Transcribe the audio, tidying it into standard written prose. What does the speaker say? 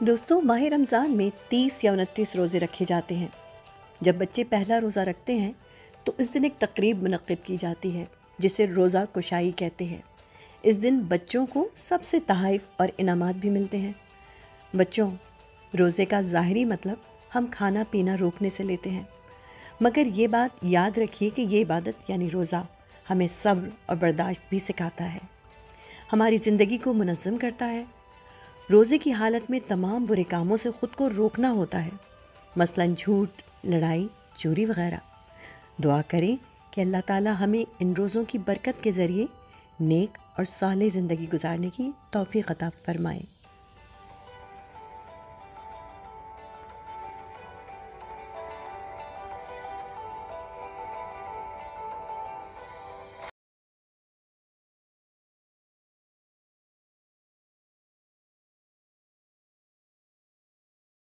دوستوں، ماہ رمضان میں 30 یا 29 روزے رکھے جاتے ہیں۔ جب بچے پہلا روزہ رکھتے ہیں تو اس دن ایک تقریب منعقد کی جاتی ہے جسے روزہ کشائی کہتے ہیں۔ اس دن بچوں کو سب سے تحائف اور انعامات بھی ملتے ہیں۔ بچوں، روزے کا ظاہری مطلب ہم کھانا پینا روکنے سے لیتے ہیں، مگر یہ بات یاد رکھیے کہ یہ عبادت یعنی روزہ ہمیں صبر اور برداشت بھی سکھاتا ہے، ہماری زندگی کو منظم کرتا ہے۔ روزے کی حالت میں تمام برے کاموں سے خود کو روکنا ہوتا ہے، مثلا جھوٹ، لڑائی، چوری وغیرہ۔ دعا کریں کہ اللہ تعالی ہمیں ان روزوں کی برکت کے ذریعے نیک اور صالح زندگی گزارنے کی توفیق عطا فرمائے۔